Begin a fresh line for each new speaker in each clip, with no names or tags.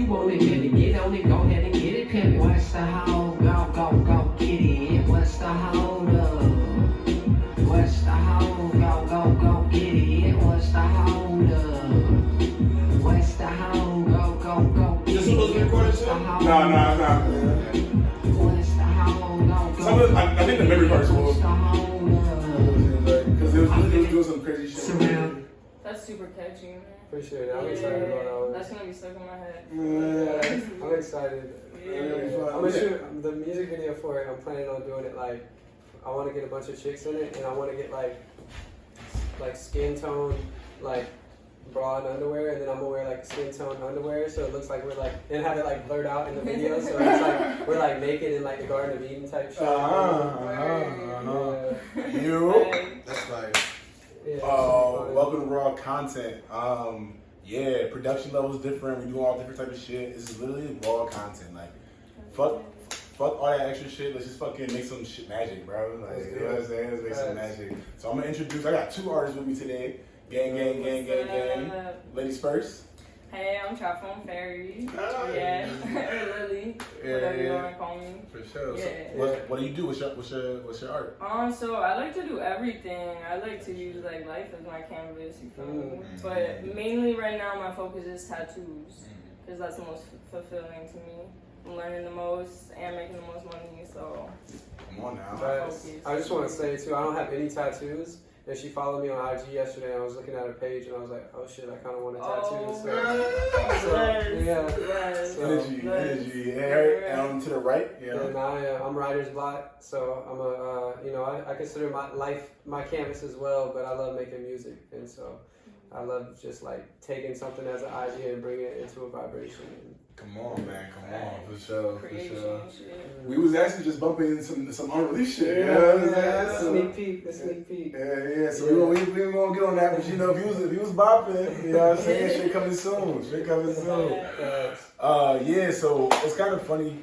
want it, better get on it, go ahead and get it, pimp. What's the hold? Go, get it. What's the hold up? What's the hold? Go, get it. What's the hold up? What's the hold? Go, get it.
This was recorded too?
Nah.
What's the hold? Go,
Some of I think the memory parts was
what's the hold up?
because it was doing some crazy shit.
Surround.
That's super catchy, man.
Appreciate it. I'm excited about all this.
That's gonna be stuck in my head.
Yeah, I'm excited.
Yeah.
I'm gonna shoot the music video for it. I'm planning on doing it like I want to get a bunch of chicks in it, and I want to get like skin tone like bra and underwear, and then I'm gonna wear like skin tone underwear, so it looks like we're like and have it like blurred out in the video, so it's like we're like naked in like the Garden of Eden type shit.
That's like.
Yeah,
welcome to raw content. Yeah, production levels different. We do all different type of shit. This is literally raw content. Like, fuck all that extra shit. Let's just fucking make some shit magic, bro. Like, you know what I'm saying? Let's make some magic. So I'm gonna introduce. I got two artists with me today. Gang. Ladies first.
Hey, I'm Trap Phone Fairy. Yeah, or Lily, whatever you want to call me.
For sure.
Yeah.
So what do you do? What's your art?
So I like to do everything. I like to use like life as my canvas, you feel me? But mainly right now my focus is tattoos, because that's the most fulfilling to me. I'm learning the most and making the most money, so.
Come on now.
I just want to say too, I don't have any tattoos. And she followed me on IG yesterday, and I was looking at her page, and I was like, oh shit, I kind of want a tattoo.
Energy. And to the right,
And I'm writer's block, so I'm I consider my life my canvas as well, but I love making music, and so I love just like taking something as an idea and bringing it into a vibration.
Come on, man. For sure. We
We
was actually just bumping some unreleased shit. You know what I'm saying?
The sneak peek.
Yeah. So we won't get on that, but if you was bopping, you know what I'm saying? Shit coming soon. So it's kind of funny.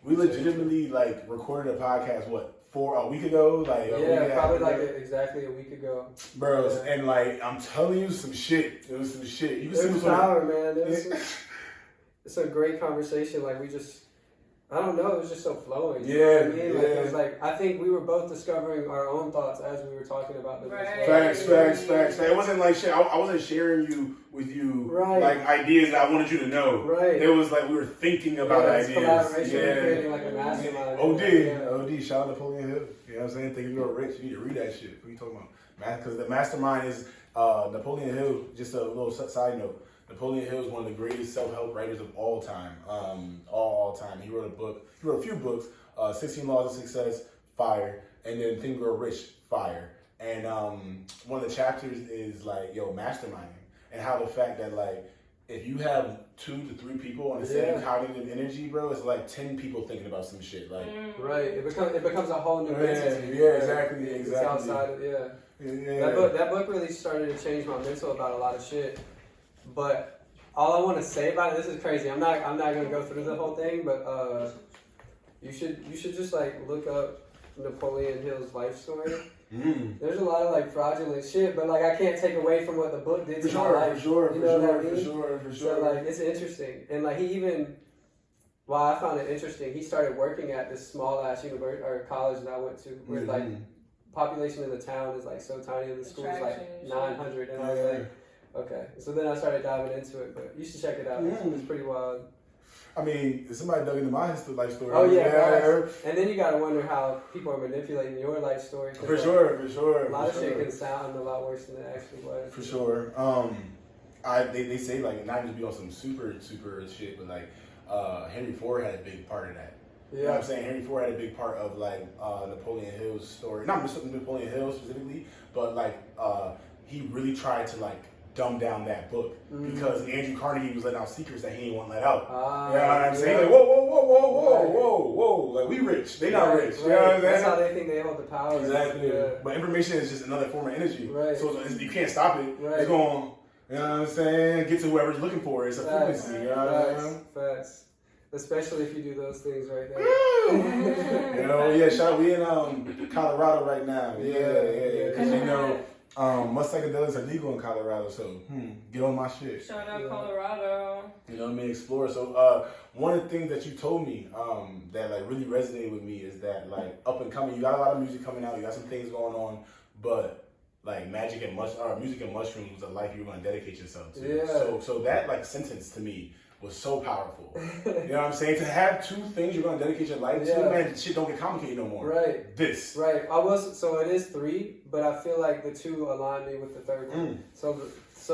We legitimately like recorded a podcast. A week ago?
Probably like exactly a week ago.
Bros, and like I'm telling you some shit. It was some shit. You can see
power, man. It's a great conversation. Like I don't know, it was just so flowing. You know what I mean? Like, it was like, I think we were both discovering our own thoughts as we were talking about the
Facts. It wasn't like shit. I wasn't sharing with you like ideas that I wanted you to know.
Right.
It was like we were thinking about ideas.
Collaboration, creating like a mastermind.
OD. Shout out Napoleon Hill. You know what I'm saying? Thinking you're rich, you need to read that shit. What are you talking about? Because the mastermind is Napoleon Hill. Just a little side note. Napoleon Hill is one of the greatest self-help writers of all time. All time. He wrote a few books, 16 Laws of Success, fire, and then Think and Grow Rich, fire. And one of the chapters is like, masterminding. And how the fact that like, if you have 2 to 3 people on the same cognitive energy, bro, it's like 10 people thinking about some shit. Like,
right. It becomes a whole new entity.
Yeah, exactly.
It's outside of, That book really started to change my mental about a lot of shit. But all I want to say about it, this is crazy. I'm not gonna go through the whole thing, but you should just like look up Napoleon Hill's life story. There's a lot of like fraudulent shit, but like I can't take away from what the book did to my life. For sure. So like it's interesting, and like I found it interesting. He started working at this small ass university or college that I went to, where like population in the town is like so tiny, and the school's like 900, and I was like. Okay, so then I started diving into it, but you should check it out. It's pretty wild.
I mean, if somebody dug into my life story.
Oh yeah, and then you gotta wonder how people are manipulating your life story.
For sure.
A lot of shit can sound a lot worse than it actually was.
For sure. They say like not just be on some super shit, but like Henry Ford had a big part of that. You know what I'm saying? Henry Ford had a big part of like Napoleon Hill's story. Not Napoleon Hill specifically, but like he really tried to like dumb down that book because Andrew Carnegie was letting out secrets that he didn't want let out. You know what I'm saying? Like, whoa. Like, we rich. They not rich. You know what I'm saying?
That's how they think they hold the power.
Exactly. But information is just another form of energy.
Right.
So you can't stop it. It's going, you know what I'm saying? Get to whoever's looking for it. It's a frequency. You know what I'm saying?
Facts. Especially if you do those things right there.
Shout out. We in Colorado right now. Yeah. Because Most psychedelics are legal in Colorado, so get on my shit.
Shout out Colorado.
You know what I mean? Explore. So one of the things that you told me that like really resonated with me is that like up and coming, you got a lot of music coming out, you got some things going on, but like music and mushrooms was a life you were going to dedicate yourself to.
Yeah.
So that like sentence to me was so powerful. You know what I'm saying? To have two things you're going to dedicate your life to, man, shit don't get complicated no more.
Right.
Right.
So it is 3, but I feel like the 2 align me with the third one. So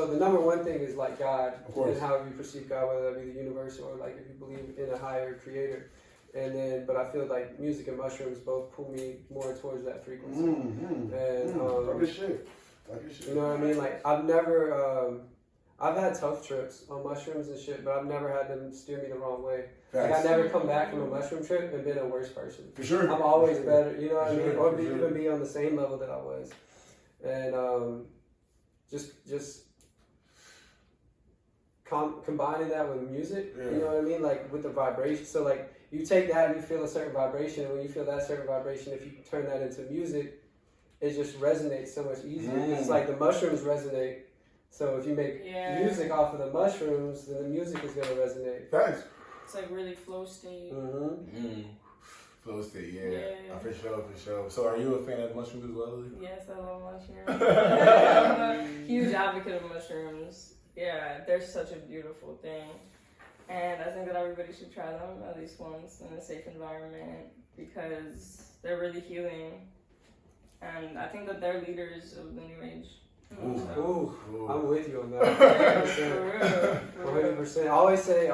the number one thing is like God, and how you perceive God, whether that be the universe or like if you believe in a higher creator. And then, but I feel like music and mushrooms both pull me more towards that frequency. And
Talk your shit.
You know what I mean? Like I've never, I've had tough trips on mushrooms and shit, but I've never had them steer me the wrong way. Like I never come back from a mushroom trip and been a worse person.
For sure.
I'm always better, you know what I mean? Or even be on the same level that I was. And just combining that with music, you know what I mean? Like with the vibration. So like you take that and you feel a certain vibration, and when you feel that certain vibration, if you turn that into music, it just resonates so much easier. It's like the mushrooms resonate. So if you make music off of the mushrooms, then the music is going to resonate.
Thanks.
It's like really flow state.
Flow state, yeah. For sure. So are you a fan of mushrooms as well?
Yes, I love mushrooms. I'm a huge advocate of mushrooms. Yeah, they're such a beautiful thing. And I think that everybody should try them at least once in a safe environment because they're really healing. And I think that they're leaders of the new age.
Ooh, I'm with you on that. 100%. I always say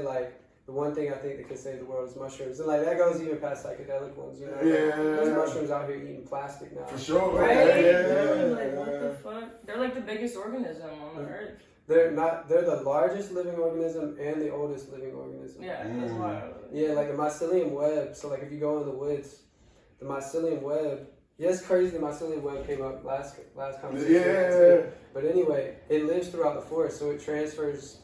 like the one thing I think that can save the world is mushrooms, and like that goes even past psychedelic ones. You know, there's mushrooms out here eating plastic now.
For sure,
right? Like what the fuck? They're like the biggest organism on the earth.
They're the largest living organism and the oldest living organism.
Yeah, that's wild.
Yeah, like the mycelium web. So like if you go in the woods, the mycelium web. Yeah, it's crazy the mycelium web came up last conversation.
Yeah.
But anyway, it lives throughout the forest, so it transfers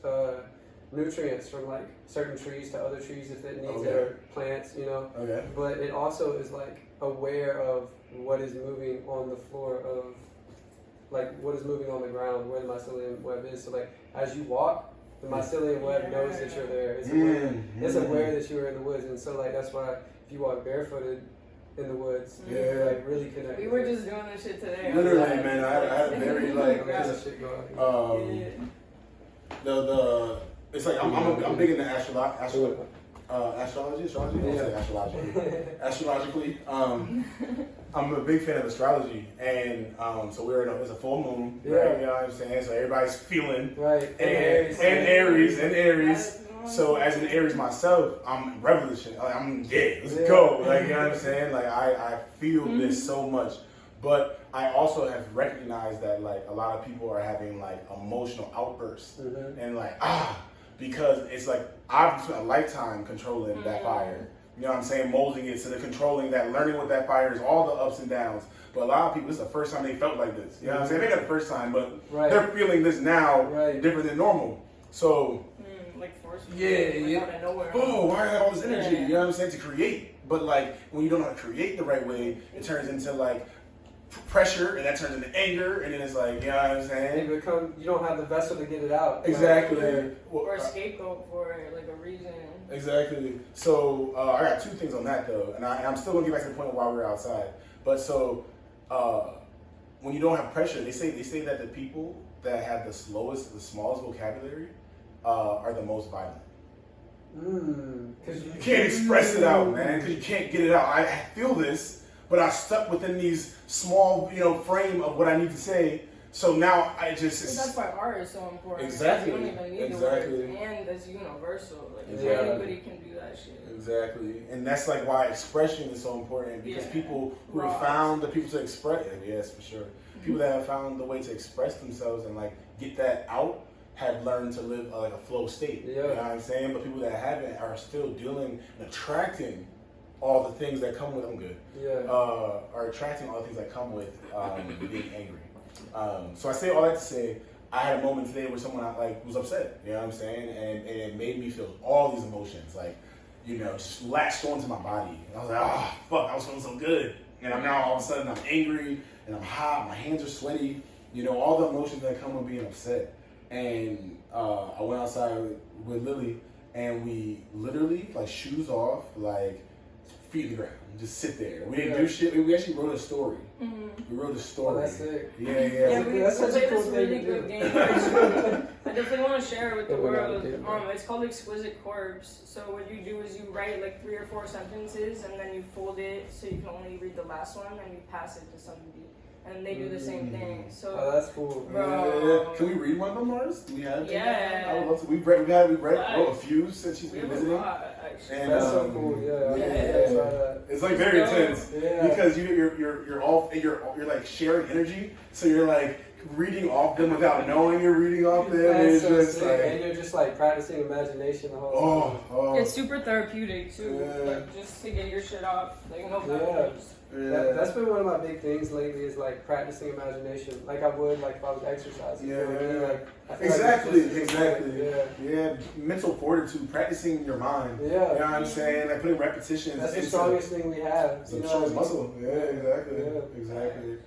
nutrients from like certain trees to other trees if it needs it, or plants, you know.
Okay.
But it also is like aware of what is moving on the floor of, like what is moving on the ground where the mycelium web is. So like as you walk, the mycelium web knows that you're there. It's aware. It's aware that you are in the woods, and so like that's why if you walk barefooted in the woods, you're like really connected.
We were just doing this shit today.
Literally, man. I had a very like it's like I'm big into astrology. Astrologically, I'm a big fan of astrology, and so we're in it's a full moon, right? You know what I'm saying? So everybody's feeling,
right?
And Aries. So as an Aries myself, I'm revolutionary. Like, let's go. Like, you know what I'm saying? Like I feel this so much. But I also have recognized that like a lot of people are having like emotional outbursts and like because it's like I've spent a lifetime controlling that fire. You know what I'm saying? Molding it to the controlling that, learning what that fire is, all the ups and downs. But a lot of people, this is the first time they felt like this. You know what I'm saying? Maybe not the first time, but they're feeling this now different than normal. So
like force.
Out of nowhere. Oh, why I have all this energy? You know what I'm saying? To create. But like when you don't know how to create the right way, it turns into like pressure, and that turns into anger, and then it's like, you know what I'm saying?
You don't have the vessel to get it out.
Exactly.
Or a scapegoat for like a reason.
Exactly. So I got 2 things on that though, and I'm still gonna get back to the point of why we're outside. But so when you don't have pressure, they say that the people that have the smallest vocabulary are the most violent. Because you can't express it out, man. Because you can't get it out. I feel this, but I'm stuck within these small, frame of what I need to say. So now I just.
That's why art is so important.
Exactly.
You don't even need the words, and it's universal. Like anybody can do that shit.
Exactly, and that's like why expression is so important because people who have found the people to express. Yes, for sure. People that have found the way to express themselves and like get that out have learned to live like a flow state. You know what I'm saying? But people that haven't are still dealing and attracting all the things that come with. I'm good. Are attracting all the things that come with being angry. So I say all that to say, I had a moment today where someone was upset. You know what I'm saying? And it made me feel all these emotions, just latched onto my body. And I was like, fuck, I was feeling so good. And I'm now all of a sudden I'm angry and I'm hot, my hands are sweaty, you know, all the emotions that come with being upset. And I went outside with Lily and we literally, like, shoes off, like, feet to the ground, just sit there. We didn't do shit. We actually wrote a story. We wrote a story.
Oh, that's sick.
Yeah, we
that's such a
played
cool
this
thing
really
to
good
do.
game. I definitely want to share it with the world. It's called Exquisite Corpse. So what you do is you write like 3 or 4 sentences and then you fold it so you can only read the last one and you pass it to somebody. And they do the same thing. So
oh, that's cool.
Bro.
Can we read one of them, Mars? Do we have?
Yeah.
I would love to. We've read a few since she's been visiting. And,
That's so cool. Yeah.
It's like very intense
Yeah.
because you're like sharing energy, so you're like reading off them without knowing you're reading off them.
That's
It's
so
just
sick.
like,
And you're just like practicing imagination the whole time.
It's super therapeutic too.
Yeah.
Like just to get your shit off. Like no
Yeah.
boundaries.
That's been one of my big things lately is like practicing imagination, like I would like if I was exercising.
Yeah,
You know what I mean?
yeah.
Like, I feel
Exactly,
like it's just,
exactly.
yeah.
Mental fortitude, practicing your mind.
Yeah.
You know what I'm saying? Like putting repetitions.
That's the
into
strongest thing we have.
It's
You
the
know
strongest
what I mean?
muscle. Yeah, exactly.
Yeah.
Exactly.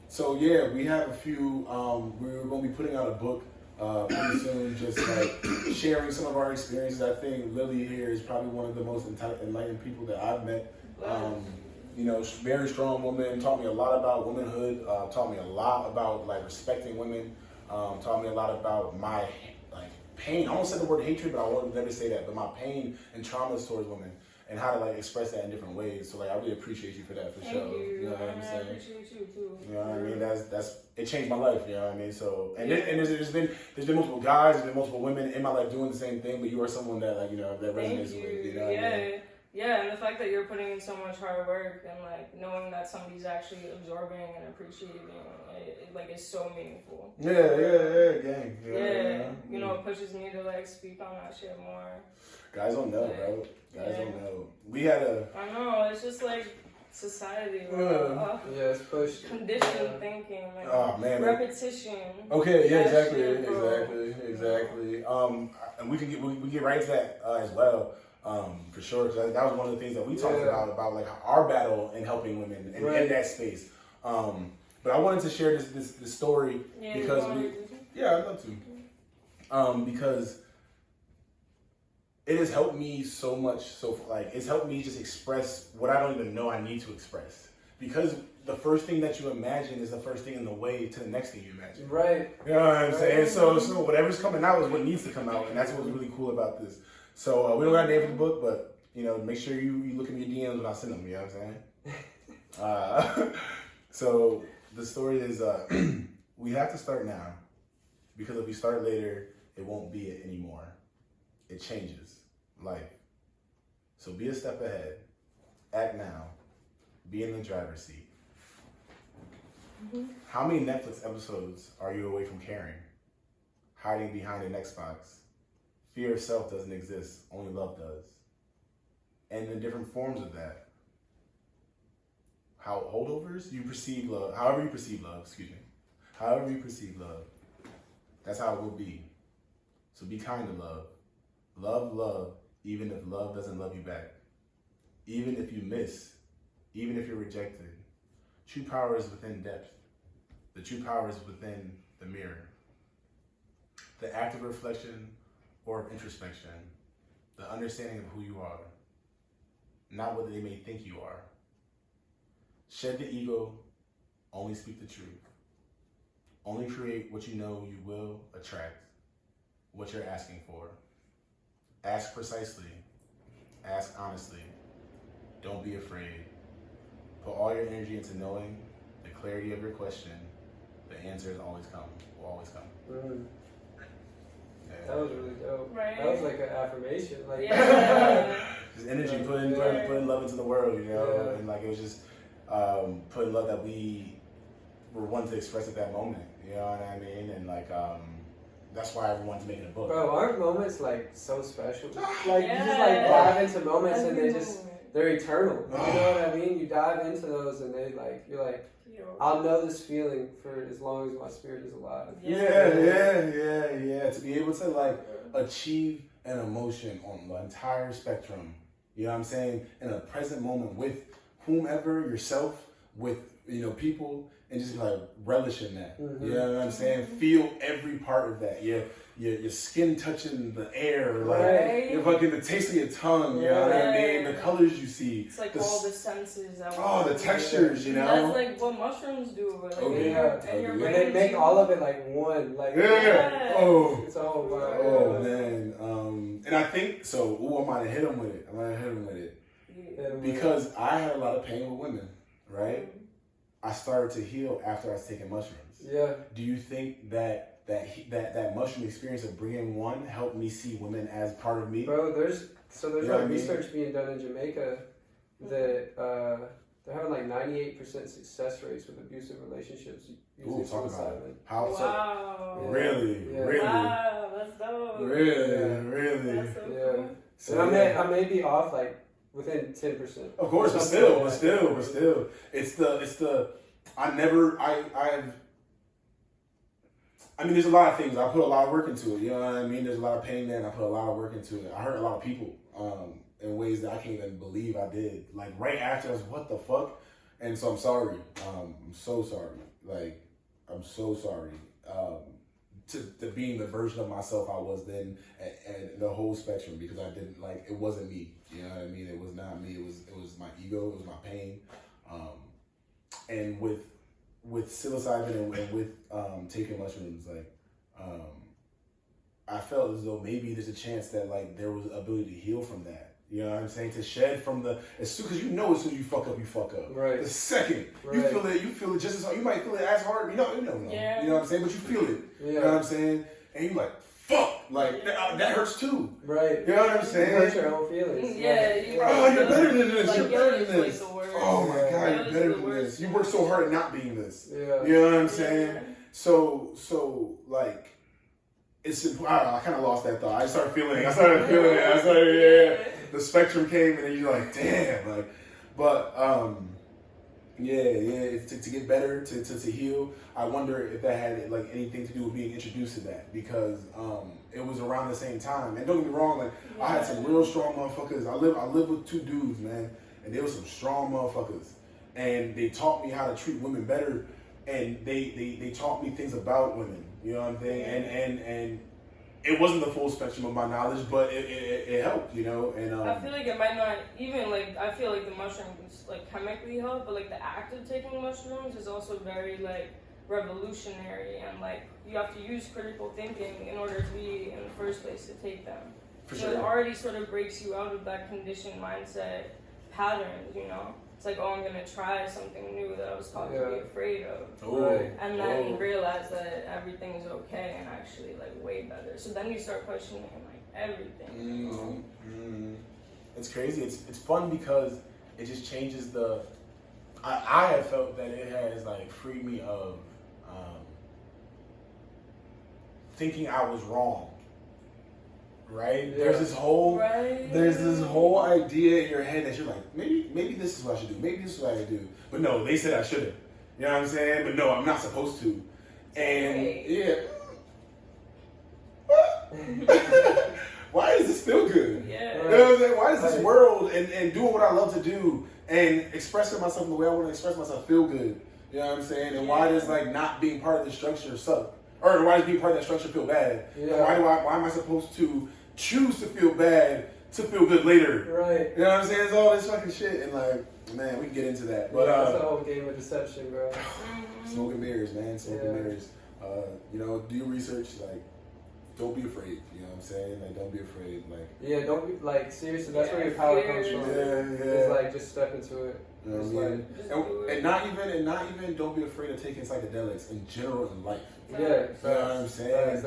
So yeah, we have a few. We're going to be putting out a book pretty soon, just like sharing some of our experiences. I think Lily here is probably one of the most enlightened people that I've met. You know, very strong woman. Taught me a lot about womanhood. Taught me a lot about like respecting women. Taught me a lot about my like pain. I won't say the word hatred, but I won't never say that. But my pain and traumas towards women, and how to like express that in different ways. So like, I really appreciate you for that, for sure.
Thank you.
You know what I'm
I
saying?
appreciate you too.
You know what I mean? That's it changed my life. You know what I mean? So there's been multiple guys, there's been multiple women in my life doing the same thing, but you are someone that like that resonates with. You know what I mean?
Yeah, and the fact that you're putting in so much hard work and like knowing that somebody's actually absorbing and appreciating it like is so meaningful.
Gang.
You know, it pushes me to like speak on that shit more.
Guys don't know, bro. Guys don't know. We had a.
I know. It's just like society.
Yeah, it's pushed.
Conditioned thinking. Like,
Oh man.
repetition.
Okay. Yeah.
That
Exactly.
shit,
Exactly. And we get right to that as well. For sure, because that was one of the things that we talked about like our battle in helping women in that space. But I wanted to share this story because I'd love to. Because it has helped me so much. So like, it's helped me just express what I don't even know I need to express. Because the first thing that you imagine is the first thing in the way to the next thing you imagine.
Right.
You know what I'm saying? So whatever's coming out is what needs to come out, and that's what's really cool about this. So we don't got a name for the book, but you know, make sure you look at your DMs when I send them. You know what I'm saying? So the story is we have to start now, because if we start later, it won't be it anymore. It changes life. So be a step ahead. Act now. Be in the driver's seat. How many Netflix episodes are you away from caring? Hiding behind an Xbox. Fear of self doesn't exist, only love does. And the different forms of that. How holdovers, you perceive love, however you perceive love, however you perceive love, that's how it will be. So be kind to love. Love, even if love doesn't love you back. Even if you miss, even if you're rejected. True power is within depth. The true power is within the mirror. The act of reflection or of introspection, the understanding of who you are, not what they may think you are. Shed the ego, only speak the truth. Only create what you know you will attract, what you're asking for. Ask precisely, ask honestly, don't be afraid. Put all your energy into knowing the clarity of your question. The answers will always come.
That was really dope.
Right.
That was like an affirmation. Like
just energy, putting love into the world, you know, and like it was just putting love that we were wanting to express at that moment, you know what I mean? And like that's why I wanted to make it a book.
Bro, aren't moments like so special? Like you just like dive into moments and they're eternal. You know what I mean? You dive into those and you're like, I'll know this feeling for as long as my spirit is alive.
Yeah. To be able to like achieve an emotion on the entire spectrum, you know what I'm saying? In a present moment with whomever, yourself, with people, and just like relish in that. You know what I'm saying? Feel every part of that. Your skin touching the air, like your fucking the taste of your tongue. You know what I mean? The colors you see.
It's like all the senses.
The textures.
That's like what mushrooms do. Like, and your brain.
They make all of it like one. Like
Oh.
It's all about.
Oh man. And I think so. Ooh, I might have hit him with it. Because I had a lot of pain with women, right? I started to heal after I was taking mushrooms.
Yeah.
Do you think that mushroom experience of bringing one helped me see women as part of me?
Bro, there's like research being done in Jamaica that they're having like 98% success rates with abusive relationships using psilocybin.
How
wow.
so? Really?
Wow, that's dope.
Really?
That's so cool.
So I may be off like within 10%.
Of course, but still, it's the. I mean, there's a lot of things. I put a lot of work into it. You know what I mean? There's a lot of pain there, and I put a lot of work into it. I hurt a lot of people in ways that I can't even believe I did. Like right after, I was what the fuck? And so I'm sorry. I'm so sorry. Like I'm so sorry. To being the version of myself I was then, and the whole spectrum, because I didn't it wasn't me. You know what I mean? It was not me. It was my ego. It was my pain. And with psilocybin and with taking mushrooms, I felt as though maybe there's a chance that there was ability to heal from that. You know what I'm saying? To shed from as soon as you fuck up, you fuck up.
Right.
The second you feel it just as hard. You might feel it as hard. You know.
Yeah.
You know what I'm saying? But you feel it.
Yeah.
You know what I'm saying? And you like, fuck, that hurts too.
Right.
You know what I'm saying?
You hurt your own feelings.
Yeah.
You're better than this. You're better than this. Oh my God,
That
you're
was
better
the
than
worst.
this. You work so hard at not being this.
Yeah.
You know what I'm saying? So it's I kind of lost that thought. I started feeling it. The spectrum came, and then you're like, damn, but to get better, to heal. I wonder if that had anything to do with being introduced to that, because it was around the same time. And don't get me wrong, I had some real strong motherfuckers. I live with two dudes, man, and they were some strong motherfuckers, and they taught me how to treat women better, and they taught me things about women. You know what I'm saying? And it wasn't the full spectrum of my knowledge, but it helped, And
I feel like it might not even I feel like the mushrooms chemically help, but the act of taking mushrooms is also very revolutionary, and you have to use critical thinking in order to be in the first place to take them. So it already sort of breaks you out of that conditioned mindset patterns, It's I'm gonna try something new that I was taught to be afraid of.
Right.
And then realize that everything's okay and actually way better. So then you start questioning everything.
It's crazy. It's fun because it just changes the. I have felt that it has freed me of thinking I was wrong. Right?
Yeah.
There's this whole idea in your head that you're maybe this is what I should do. Maybe this is what I should do. But no, they said I shouldn't. You know what I'm saying? But no, I'm not supposed to. And why does this feel good?
Yeah.
You know what I'm saying? Why does this world and doing what I love to do and expressing myself in the way I want to express myself feel good? You know what I'm saying? And why does not being part of the structure suck? Or why does being part of that structure feel bad?
Yeah.
And why am I supposed to choose to feel bad to feel good later?
Right.
You know what I'm saying? It's all this fucking shit, and man, we can get into that. But
that's the whole game of deception, bro.
Smoke and mirrors, man. Smoke and mirrors. Do your research. Don't be afraid. You know what I'm saying? Don't be afraid.
Don't be seriously. That's where your power comes from. It's just step into it.
You know what I mean? And not even don't be afraid of taking psychedelics in general in life.
Yeah,
you know what I'm saying?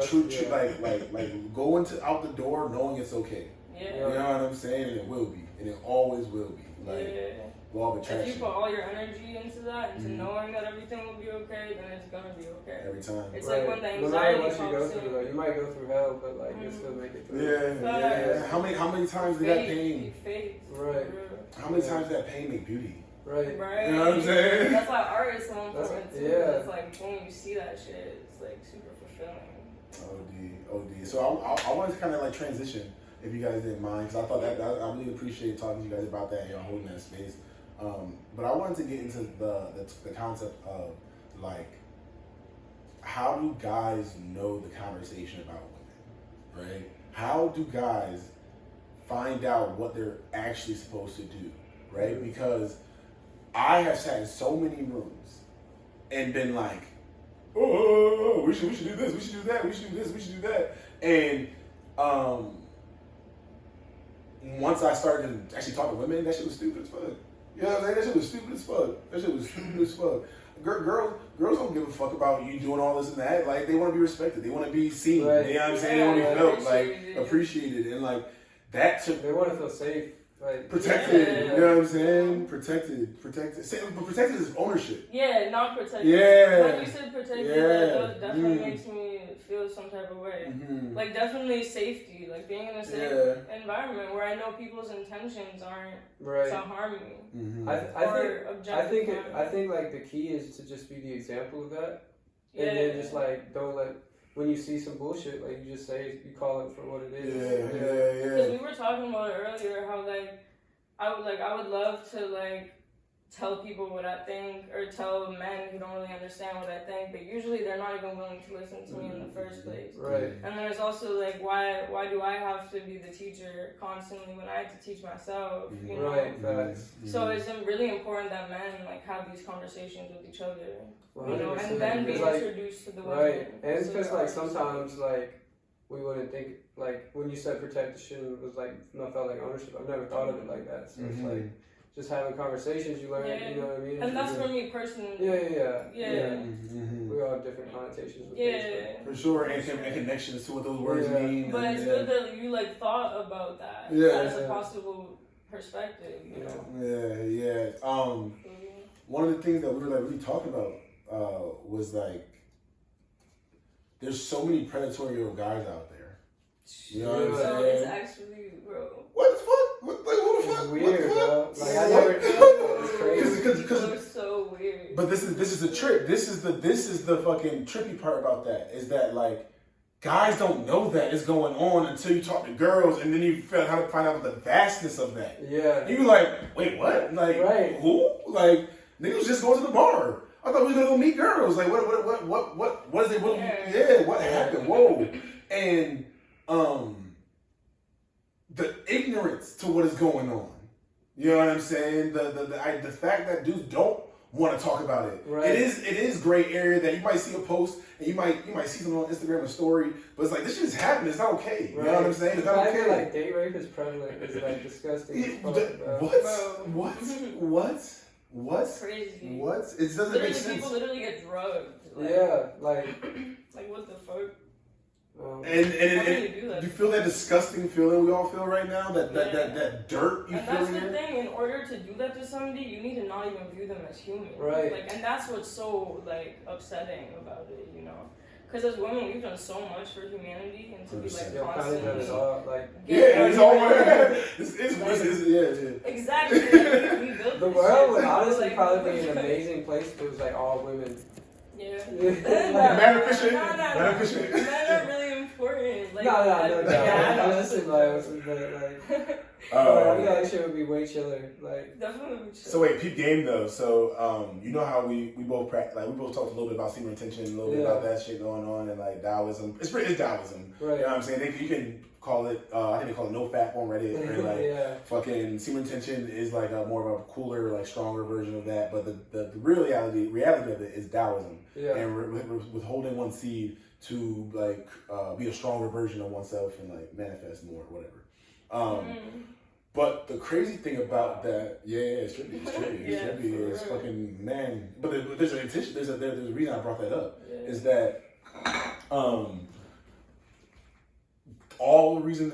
Go out the door knowing it's okay.
Yeah.
You know what I'm saying? And it will be, and it always will be. Law of attraction.
If you put all your energy into that, into knowing that everything will be okay, then it's gonna be okay.
Every time.
It's when the anxiety
no matter what you
comes
go through, you might go through hell, but you'll still make it through.
Yeah. How many times did that pain?
Faith.
Right. How many times did that pain make beauty?
Right.
You know what I'm saying?
That's why art is so important too.
Yeah.
It's when you see that shit, it's super fulfilling.
OD. So I wanted to kind of transition, if you guys didn't mind, because I thought that I really appreciate talking to you guys about that and y'all holding that space. But I wanted to get into the concept of like, how do guys know the conversation about women, right? How do guys find out what they're actually supposed to do, right? Because I have sat in so many rooms and been like, oh, we should do this, we should do that, we should do this, we should do that. And once I started to actually talk to women, that shit was stupid as fuck. You know what I'm saying? That shit was stupid as fuck. That shit was stupid as fuck. Girls don't give a fuck about you doing all this and that. Like, they want to be respected. They want to be seen.
Right.
You know what I'm saying? They want to be felt, like, appreciated. And, like, that took...
They want to feel safe. Like,
protected. You know what I'm saying? Protected. But protected is ownership.
Yeah, not protected.
Yeah.
When you said protected, that definitely makes me feel some type of way.
Mm-hmm.
Like, definitely safety. Like, being in a safe environment where I know people's intentions aren't to harm me.
Mm-hmm.
I think like the key is to just be the example of that, and then just like don't let, when you see some bullshit, like you just say, you call it for what it is.
Yeah.
Because we were talking about it earlier, how like I would love to like tell people what I think, or tell men who don't really understand what I think, but usually they're not even willing to listen to me in the first place.
Right.
And then there's also like, why do I have to be the teacher constantly when I have to teach myself? You know?
Right. Facts.
So it's really important that men like have these conversations with each other, you know,
100%.
and then be
Like,
introduced to the women.
right. And it's
So
because like sometimes like we wouldn't think, like when you said protection, it was like, I felt like ownership. I've never thought of it like that. So it's like just having conversations, you learn, you know what I mean?
And that's for me personally.
Yeah.
Mm-hmm.
We all have different connotations with
Yeah.
For sure, and connections to what those words mean.
But it's good that you like thought about that as a possible perspective, you know?
Yeah. One of the things that we were like really talking about was like, there's so many predatory guys out there. You know what I'm saying?
So it's actually, bro.
What the fuck? Who the fuck?
It's weird, bro. Like, I never. It's crazy.
People are so weird.
But this is the trick. This is the fucking trippy part about that, is that like, guys don't know that is going on until you talk to girls, and then you find out the vastness of that.
Yeah.
And you're like, wait, what? Like, who? Like, niggas just go to the bar. I thought we were gonna go meet girls. Like, what is it? What happened? Whoa. And the ignorance to what is going on. You know what I'm saying? The fact that dudes don't want to talk about it.
Right.
It is gray area that you might see a post and you might see something on Instagram, a story, but it's like, this shit is happening. It's not okay. You know what I'm saying? It's not okay.
Like date rape is prevalent. It's like disgusting.
What?
Crazy.
What? It doesn't make sense.
People literally get drugged. Like, like what the fuck?
And you feel that disgusting feeling we all feel right now? That dirt you feel.
And that's the thing. In order to do that to somebody, you need to not even view them as human.
Right.
Like, and that's what's so like upsetting about it, you know. Because as women, we've done so much for humanity, and to be like constantly,
it's all like
it's all
exactly. We built
the world would honestly probably be an amazing place if it was like all women.
Yeah.
Man efficient.
Men are really important. Like,
no. Honestly, like, I feel like shit would be way chiller. Like,
definitely.
So wait, peep game though. So you know how we both practice, like we both talked a little bit about semen retention, a little bit about that shit going on, and like Taoism. It's Taoism.
Right.
You know what I'm saying? You can call it. I think they call it no fap on Reddit. Or like fucking semen retention is like a more of a cooler, like stronger version of that. But the real reality of it is Taoism.
Yeah.
And withholding one seed to like be a stronger version of oneself and like manifest more or whatever. But the crazy thing about that, it's trippy. It's fucking, man. But there's an intention. There's a reason I brought that up. Is that only reason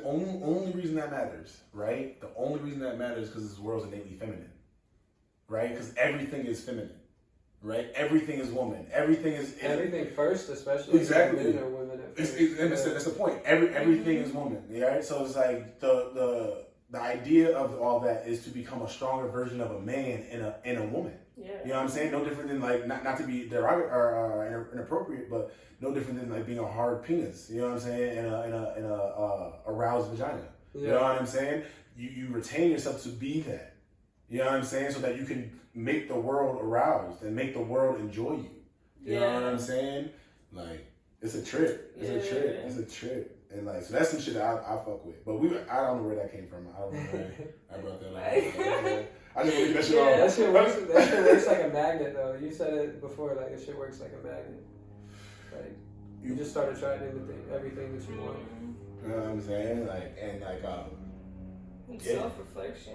that matters, right? The only reason that matters is because this world's innately feminine, right? Because everything is feminine. Right, everything is woman. Everything
first, especially
exactly.
Men or women at first.
That's the point. Everything is woman. Right, so it's like the idea of all that is to become a stronger version of a man in a woman.
Yeah.
You know what I'm saying? No different than like not to be derogatory or inappropriate, but no different than like being a hard penis. You know what I'm saying? In a aroused vagina. You know what I'm saying? You retain yourself to be that. You know what I'm saying? So that you can make the world aroused and make the world enjoy you. You know what I'm saying? Like, it's a trip. It's a trip. It's a trip. And like, so that's some shit that I fuck with. But I don't know where that came from. I don't know why I brought that up. I just leave that shit on.
That shit works like a magnet, though. You said it before, like, this shit works like a magnet. Like, you just start attracting everything that you want.
You know what I'm saying? Like, and like,
self-reflection,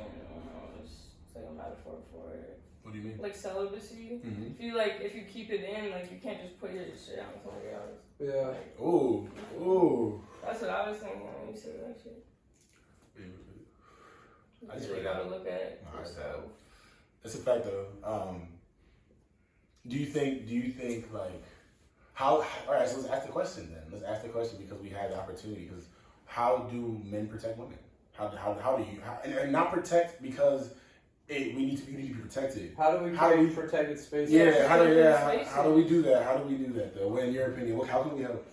it's like a metaphor for it.
What do you mean?
Like celibacy.
Mm-hmm.
If you keep it in, like, you can't just put your shit on somebody else.
Yeah.
Like,
Ooh.
That's what I was thinking when you said that shit.
I just
really gotta look at yourself.
It's a fact though. Do you think like how? All right, so let's ask the question then. Let's ask the question because we had the opportunity. Because how do men protect women? How do you and not protect because we need to be protected.
How do we create protected spaces?
Yeah. How do we do that? How do we do that though? In your opinion, how can we help?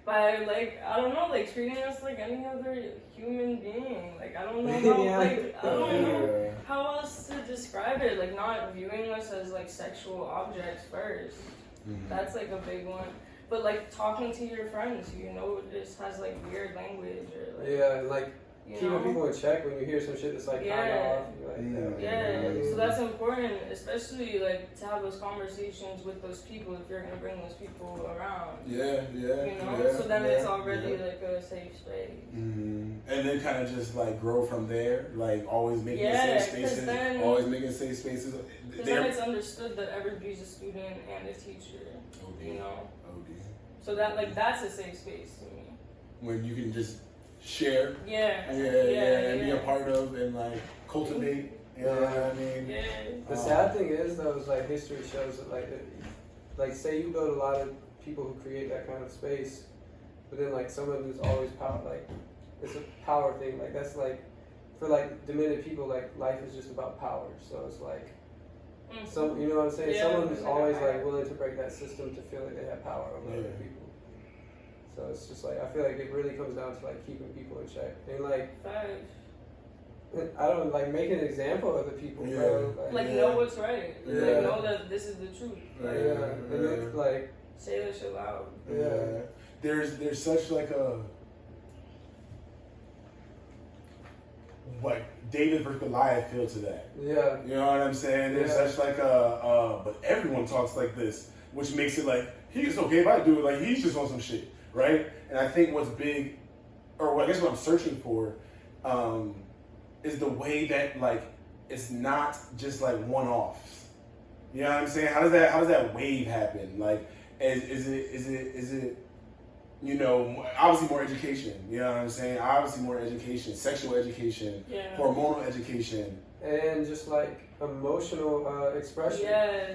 By like, I don't know, like treating us like any other human being. Like, I don't know how, like, I don't know how else to describe it. Like, not viewing us as like sexual objects first. That's like a big one. But like talking to your friends who you know just has like weird language or like,
like keeping people in check when you hear some shit that's like kind of off.
So that's important, especially like to have those conversations with those people if you're gonna bring those people around. You know, so then it's already like a safe space.
And then kind of just like grow from there, like always making safe spaces. Always making safe spaces.
Because then it's understood that everybody's a student and a teacher. You know. So that like that's a safe space to me.
When you can just share, and be a part of and like cultivate. You know what I mean?
The sad thing is though, is like history shows that like say you go to a lot of people who create that kind of space, but then like some of them is always power. Like it's a power thing. Like that's like for like diminutive people, like life is just about power. So it's like. So you know what I'm saying? Someone who's always like willing to break that system to feel like they have power over other people. So it's just like I feel like it really comes down to like keeping people in check and like I don't like make an example of the people, bro.
Like know what's right. Like know that this is the truth. Like,
and then, like
say that shit loud.
There's such like a like David versus Goliath feel to that. You know what I'm saying? There's such like but everyone talks like this, which makes it like he's okay if I do it. Like he's just on some shit, right? And I think what's big, or I guess what I'm searching for, is the way that like it's not just like one-offs. You know what I'm saying? How does that wave happen? Like, is it you know, obviously more education, you know what I'm saying? Obviously more education, sexual education, hormonal education.
And just like emotional expression.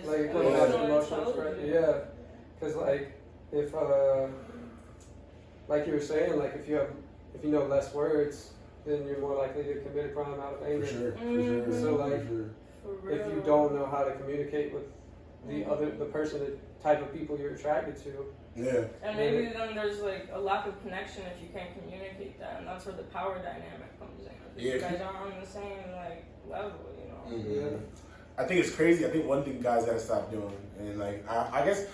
Like it comes
down
to emotional expression. Because like if like you were saying, like if you know less words, then you're more likely to commit a crime out of anger.
For sure.
So like if you don't know how to communicate with the person, the type of people you're attracted to.
And maybe then there's like a lack of connection if you can't communicate that, and that's where the power dynamic comes in. You guys aren't on the same like level, you know.
I think it's crazy. I think one thing guys gotta stop doing, and like I guess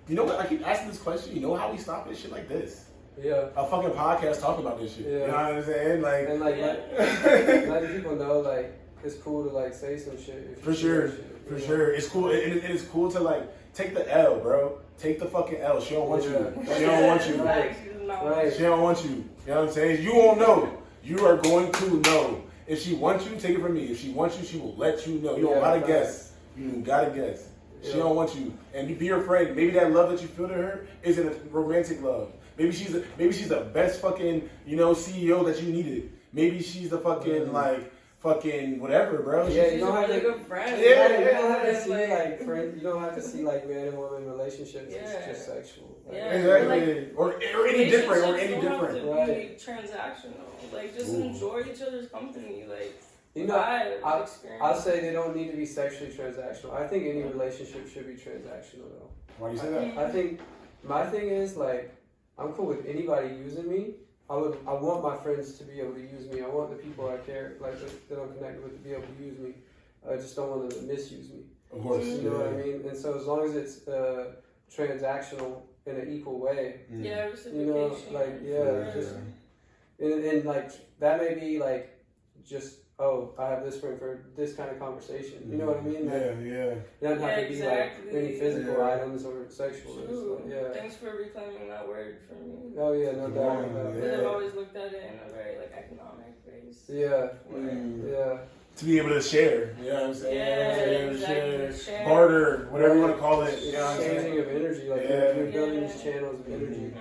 you know what? I keep asking this question. You know how we stop this shit like this? A fucking podcast talking about this shit. You know what I'm saying? Like
and like letting people know like it's cool to like say some shit.
For sure. It's cool, and it's cool to like take the L, bro. Take the fucking L. She don't want you. She don't want you. She don't want you. You know what I'm saying? You won't know. You are going to know. If she wants you, take it from me. If she wants you, she will let you know. You don't gotta guess. You gotta guess. She don't want you. And you be her friend. Maybe that love that you feel to her isn't a romantic love. Maybe she's the best fucking, you know, CEO that you needed. Maybe she's the fucking fucking whatever, bro.
You don't have
to good friend.
You don't have to see like friend. You don't have to see like man and woman relationships. It's just sexual.
Exactly. Or any different.
Don't have to be transactional. Like just enjoy each other's company. Like
you know, I'll say they don't need to be sexually transactional. I think any relationship should be transactional though.
Why do you say that?
I think my thing is like I'm cool with anybody using me, I want my friends to be able to use me. I want the people I care, like that I'm connected with, to be able to use me. I just don't want them to misuse me.
Of course.
You know what I mean? And so as long as it's transactional in an equal way,
Yeah,
you know,
reciprocation.
like just and like that may be like just I have this friend for this kind of conversation. You know what I mean? Like,
yeah.
it doesn't have to be like any physical
Yeah.
items or sexual. Like,
Thanks for reclaiming that word for me.
Oh yeah, no doubt.
Because I've always looked at it in a very like economic base.
Yeah.
To be able to share, you know what I'm saying?
Yeah,
Share,
share.
barter, whatever you want to call it. You know what I'm saying?
Exchanging of energy, like you're building these channels of energy.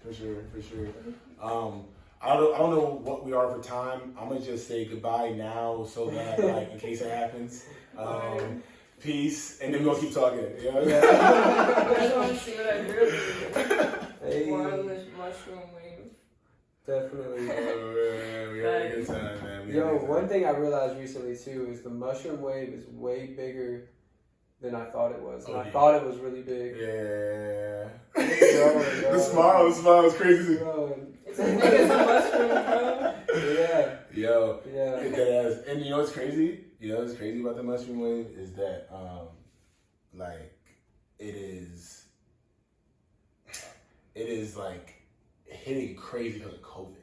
For sure. I don't know what we are for time. I'm gonna just say goodbye now, so that like in case it happens. Peace, and then we're gonna keep talking. You know?
I just want to see what I really do. More on this mushroom wave.
Definitely.
Man, we had a good time, man.
Yo, one thing I realized recently too is the mushroom wave is way bigger than I thought it was. And I thought it was really big.
Yeah.
Growing.
The smile is crazy.
It's as big as a mushroom, bro.
Yeah.
Yo.
Yeah.
And you know what's crazy? You know what's crazy about the mushroom wave is that, like, it is like hitting crazy because of COVID.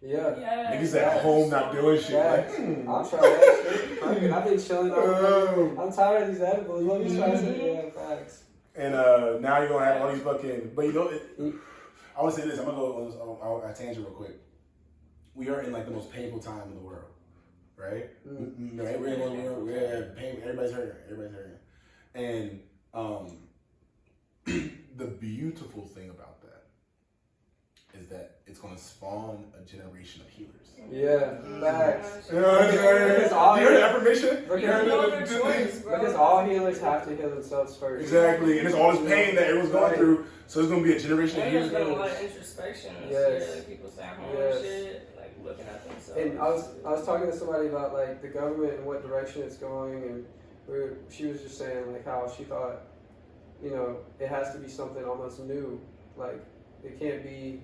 Yeah.
Niggas at home not doing shit.
Yeah.
Like,
I'll try that shit. I've been chilling out. I'm tired of these edibles. Let me try some. Yeah, facts.
And now you're gonna have all these fucking. But you know, I want to say this. I'm gonna go on a tangent real quick. We are in like the most painful time in the world, right? Right? We're pain. Everybody's hurting. And the beautiful thing about that is that it's gonna spawn a generation of healers.
Yeah, facts.
You know what I'm saying? You heard the affirmation?
Because all healers have to heal themselves first.
Exactly, and it's all this pain that everyone's going through. So there's gonna be a generation of
There's
healers.
been a lot of introspection this year, like people staying home and shit, like looking at themselves.
And I was talking to somebody about like the government and what direction it's going, and she was just saying like how she thought, you know, it has to be something almost new, like it can't be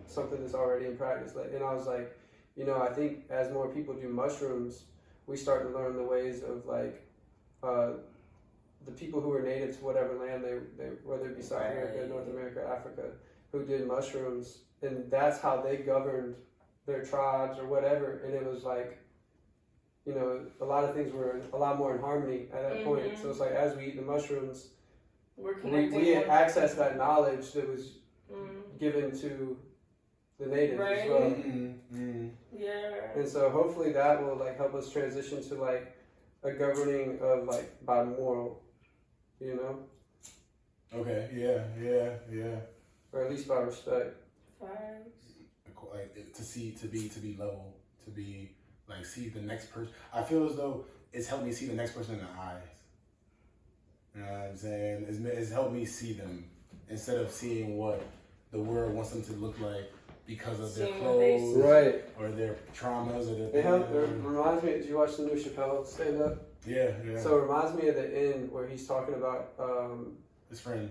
something that's already in practice. Like, and I was like, you know, I think as more people do mushrooms, we start to learn the ways of like the people who were native to whatever land they whether it be South America, North America, Africa, who did mushrooms, and that's how they governed their tribes or whatever. And it was like, you know, a lot of things were a lot more in harmony at that point. So it's like as we eat the mushrooms, we access that knowledge that was given to the natives as well.
Yeah.
And so hopefully that will like help us transition to like a governing of like by moral, you know?
Okay, yeah.
Or at least by respect.
Like to be level, to be like see the next person. I feel as though it's helped me see the next person in the eyes. You know what I'm saying? It's helped me see them instead of seeing what the world wants them to look like because of their clothes,
right,
or their traumas, or their.
It reminds me. Did you watch the new Chappelle stand up?
Yeah.
So it reminds me of the end where he's talking about his friend,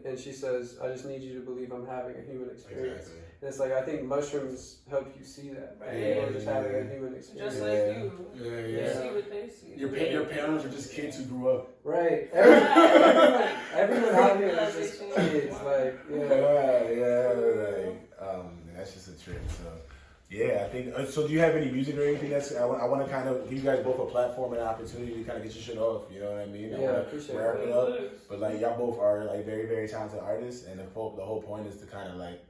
and she says, "I just need you to believe I'm having a human experience."
Exactly.
And it's like I think mushrooms help you see that, right? Or just having a human experience.
Just like you.
Yeah.
See what they see.
Your parents are just kids who grew up.
Right. Everyone out here is just kids. Like,
that's just a trip. So, yeah, I think. So, do you have any music or anything that's? I want to kind of give you guys both a platform and an opportunity to kind of get your shit off. You know what I mean?
Yeah, I appreciate
wrap
it.
it up. But like, y'all both are like very, very talented artists, and the whole point is to kind of like,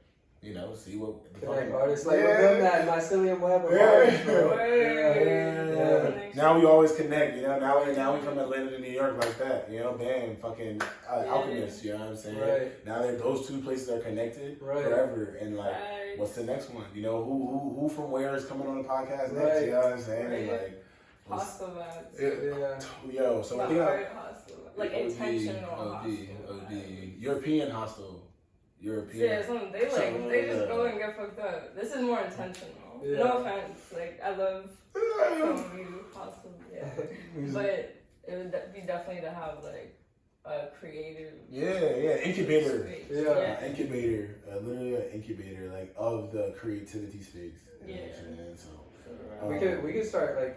you know, see what the
connect artists. Like we're building that mycelium web of artists, bro. Yeah.
Now we always connect, you know. Now we from Atlanta to New York like that, you know. Bam, fucking alchemists, you know what I'm saying?
Right.
Now that those two places are connected forever, and like, what's the next one? You know, who from where is coming on the podcast next?
Right.
You know what I'm saying? And like,
hostile vibes.
Yo, so
not very hostile, like intentional
OD. European hostile. European.
Yeah, they just go and get fucked up. This is more intentional.
Yeah.
No offense, like I love some of you hostile, but it would be definitely to have like creative.
Incubator.
Space.
Yeah.
Incubator, literally an incubator like of the creativity space. You know
Yeah.
what I'm saying? So
We could start like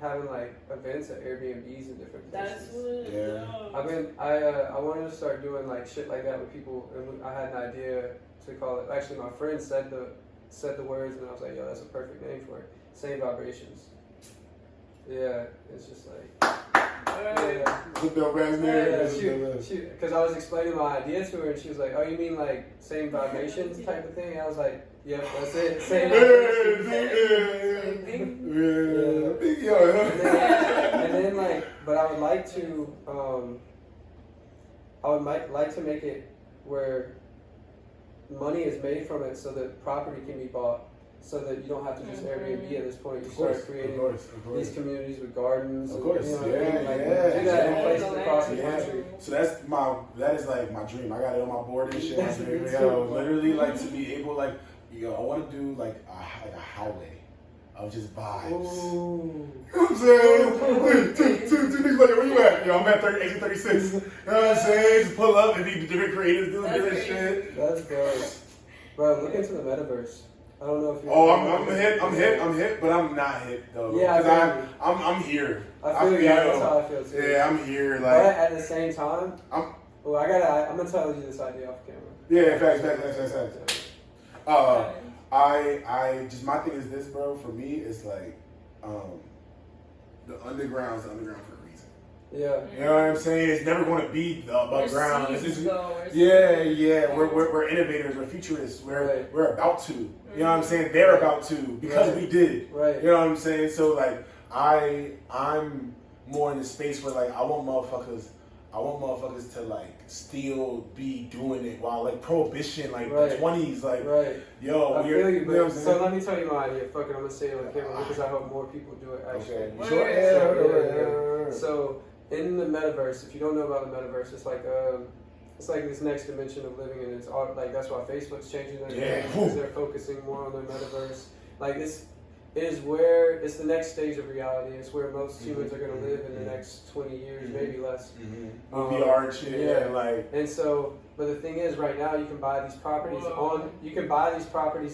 having like events at Airbnbs and different
That's
places.
what.
I mean, I wanted to start doing like shit like that with people, and I had an idea to call it. Actually, my friend said the words, and I was like, yo, that's a perfect name for it. Same vibrations. Yeah, it's just like. Yeah.
it's a dope ass name.
Yeah, because I was explaining my idea to her, and she was like, "Oh, you mean like same vibrations type of thing?" And I was like, "Yep, that's it, same vibrations." And then like, but I would like to, like to make it where money is made from it, so that property can be bought. So that you don't have to just Airbnb at this point. You start creating these communities with gardens.
Of course,
and, you know,
yeah.
do that in places across the country.
So that is like my dream. I got it on my board and shit. Yo, literally like to be able like, yo, I want to do like a highway of just vibes.
Ooh.
You know what I'm saying? Two niggas like, where you at? Yo, I'm at exit 36. You know what I'm saying? Just pull up and be different creators doing different shit.
That's dope. Bro, look into the metaverse. I don't know if you're.
Oh, I'm hip, but I'm not hip though.
Yeah,
because I'm here.
I feel you. That's how I feel too.
Yeah, I'm here. Like,
but at the same time, I'm gonna tell you this idea off camera.
Yeah, facts. I just my thing is this, bro. For me, it's like, the underground's the underground for a reason.
Yeah.
You know what I'm saying? It's never going to be the above ground. It's just,
Yeah.
We're innovators. We're futurists.
Right.
We're about to. You know what I'm saying? They're about to because we did.
Right.
You know what I'm saying? So like, I'm more in the space where like I want motherfuckers to like still be doing it while like prohibition, like the 20s, like yo.
I feel you,
know what I'm saying?
so let me tell you my idea. Fuck it, I'm gonna say it on camera because I hope more people do it. Actually,
Okay. Sure.
Yeah. So in the metaverse, if you don't know about the metaverse, it's like this next dimension of living, and it's all like that's why Facebook's changing their name because they're focusing more on their metaverse. Like this is where it's the next stage of reality. It's where most humans are going to live in the next 20 years, maybe less.
VR and shit, and like.
And so, but the thing is, right now you can buy these properties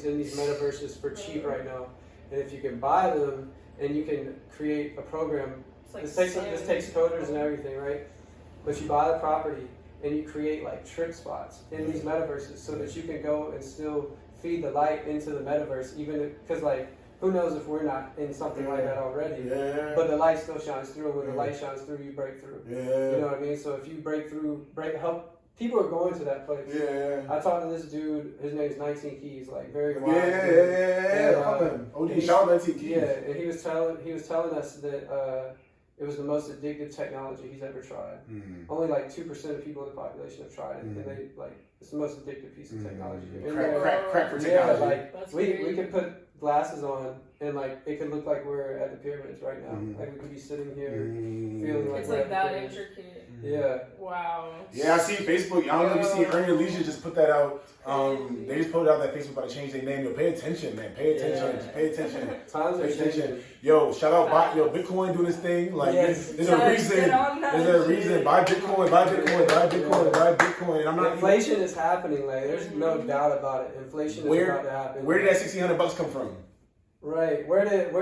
in these metaverses for cheap right now. And if you can buy them, and you can create a program. This takes coders and everything, right? But you buy the property and you create like trick spots in these metaverses so that you can go and still feed the light into the metaverse, even because like who knows if we're not in something like that already. But the light still shines through. When the light shines through, you break through. You know what I mean? So if you break through, help. People are going to that place. I talked to this dude. His name's 19 Keys. Like very wise.
Shout out 19 Keys.
Yeah, and he was telling us that it was the most addictive technology he's ever tried. Only like 2% of people in the population have tried it, and they like it's the most addictive piece of technology.
Crack for technology.
Yeah, like we could put glasses on, and like it could look like we're at the pyramids right now. Like we could be sitting here feeling like
it's
we're
like
at
that
the pyramids.
intricate.
Yeah.
Wow.
Yeah, I see Facebook. I don't know if you see Ernie Alicia just put that out. They just put out that Facebook about to change their name. Yo, pay attention, man. Pay attention. Pay attention.
Times are changing.
Yo, shout out Bitcoin doing this thing. Like there's a reason. There's a reason. Buy Bitcoin. Buy Bitcoin. Buy Bitcoin. Buy Bitcoin. And I'm not.
Inflation is happening. Like there's no doubt about it. Inflation is about to happen.
Where did that $1,600 come from?
Right. Where did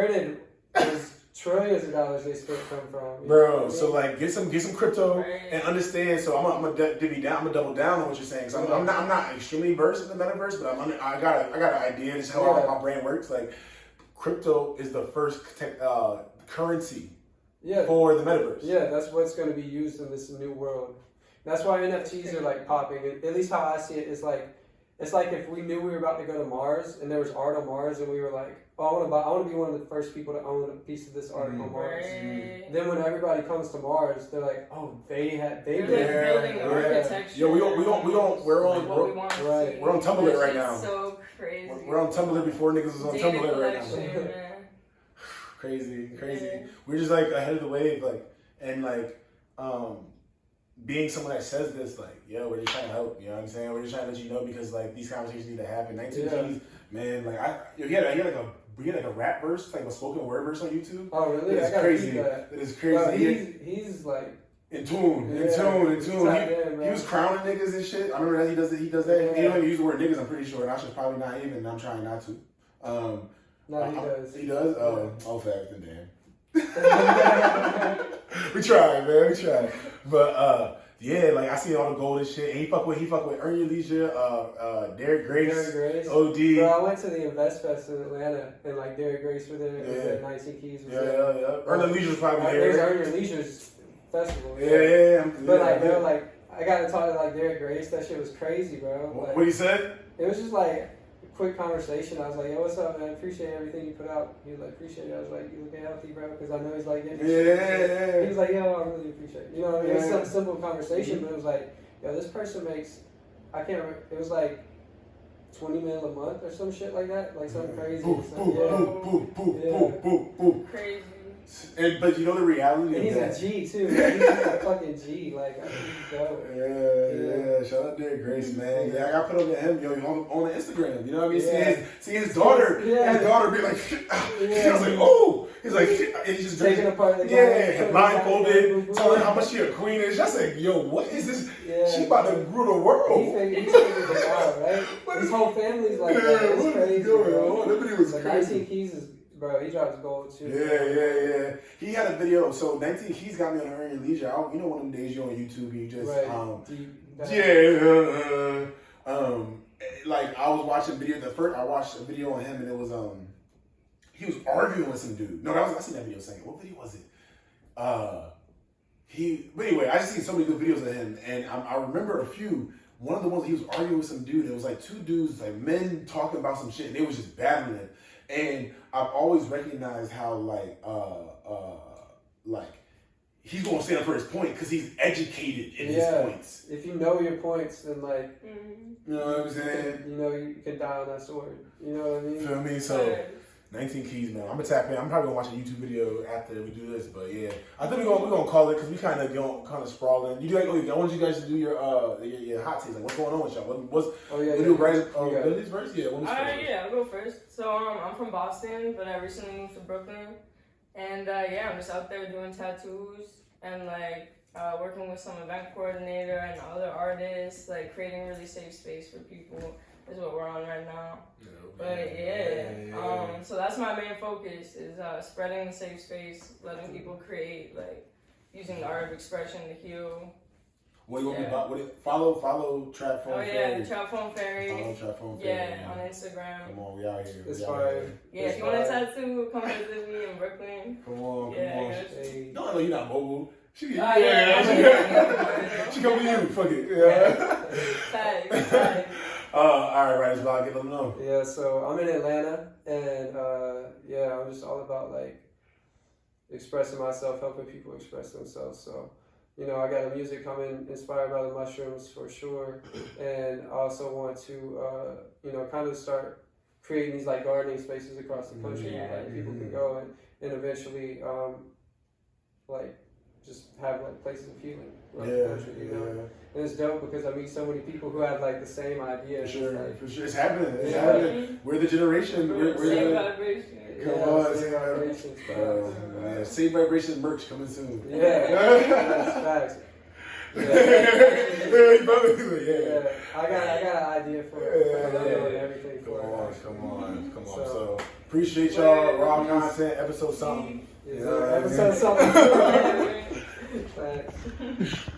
those trillions of dollars they spent come from?
Bro, so like get some crypto and understand. So I'm gonna divvy down. I'm gonna double down on what you're saying. So I'm not extremely versed in the metaverse, but I got an idea. This is how my brain works. Like crypto is the first currency for the metaverse.
Yeah, that's what's going to be used in this new world. That's why NFTs are like popping. At least how I see it is like it's like if we knew we were about to go to Mars and there was art on Mars and we were like, oh, I want to be one of the first people to own a piece of this art on Mars. Then when everybody comes to Mars, they're like, oh, they
building architecture.
Yo, we're on Tumblr right now.
So crazy.
We're on Tumblr before niggas was on Tumblr right now. Crazy.
Yeah.
We're just like ahead of the wave, like and like being someone that says this, like, yo, we're just trying to help, you know what I'm saying? We're just trying to let you know because like these conversations need to happen. 19 Keys, man, like he had like a rap verse, like a spoken word verse on YouTube.
Oh really?
It is crazy. It is crazy.
Well, he's like
In tune. He was crowning niggas and shit. I remember that he does that.
Yeah.
He don't even use the word niggas, I'm pretty sure, and I should probably not even, I'm trying not to.
No, he does.
He does? Oh, fact, then damn. We tried, man, we tried. But, yeah, like I see all the gold and shit. And he fuck with Earn Your Leisure, Derek Grace, OD.
Bro, I went to the Invest Fest in Atlanta and like Derek Grace were there.
Yeah.
19 Keys was
Yeah.
there.
Earn Your Leisure's probably
There's
there.
Earn Your Leisure's festival.
Yeah.
But like, they were like, I got to talk to like Derek Grace. That shit was crazy, bro. Like,
what he said?
It was just like a quick conversation. I was like, yo, what's up, man? Appreciate everything you put out. He was like, appreciate it. I was like, you looking healthy, bro? Because I know he's like,
Yeah.
He was like, yo, I really appreciate it. You know, it was
Yeah.
some simple conversation, but it was like, yo, this person makes, I can't remember, it was like 20 mil a month or some shit like that, like something crazy.
Boom.
Crazy.
But you know the reality
And
of
he's
that.
a G too. He's a fucking G. Like, I think he's dope.
Yeah. Shout out Derek Grace, man. Yeah, I got put up with him, yo, on the Instagram. You know what I mean?
Yeah.
See his daughter.
Yeah.
His daughter be like, I was like, oh. He's like, and he's just
Taking apart the
blindfolded, telling her how much she a queen is. I said, yo, what is this?
Yeah.
She about to rule the world.
He figured it out, right? His whole family's like that. It's
what
crazy,
is going
bro.
on? That video was
But
crazy.
19 Keys is, bro, he drops gold too.
Yeah. He had a video. So 19 Keys got me on Earn Your Leisure. You know, one of them days you're on YouTube and you just
Right.
like I was watching video. I watched a video on him and it was he was arguing with some dude. No, I seen that video saying, what video was it? But anyway, I just seen so many good videos of him, and I remember a few. One of the ones he was arguing with some dude. It was like two dudes, like men talking about some shit, and they was just battling him. And I've always recognized how like he's gonna stand up for his point because he's educated in his points.
If you know your points, then like,
you know what I'm saying?
you know you can die on that sword. You know what I mean?
Feel me? So 19 Keys, man. I'm gonna tap in. I'm probably gonna watch a YouTube video after we do this, but yeah, I think we're gonna call it because we kind of sprawling. You do like, I want you guys to do your hot takes. Like, what's going on with y'all? We do right? Ladies first. Yeah.
I'll go first. So I'm from Boston, but I recently moved to Brooklyn, and I'm just out there doing tattoos and like working with some event coordinator and other artists, like creating really safe space for people. Is what we're on right now. So that's my main focus is spreading a safe space, letting people create, like using the art of expression to heal.
What do you want me to follow Trap Phone Fairy?
The Trap Phone Fairy.
Follow Trap Phone Fairy.
On Instagram.
Come on, we out here.
It's fire.
If you want a tattoo, come visit me in Brooklyn.
Come on.
Hey.
No, you're not mobile. She come to you. Fuck it.
Thanks.
All right, so I'll get them know.
Yeah, so I'm in Atlanta, and I'm just all about like expressing myself, helping people express themselves. So, you know, I got a music coming inspired by the mushrooms for sure, and I also want to, kind of start creating these like gardening spaces across the country, like people can go and eventually, just have like places of healing around the country, you know. And it's dope because I meet so many people who have like the same idea.
For sure. It's happening.
happening.
We're the generation. We're
same vibration.
Come on,
same vibrations.
Same vibration merch coming soon.
That's facts. I got an idea for it. And everything for it.
Come on. So appreciate y'all. Raw content, episode something.
Episode something. Thanks.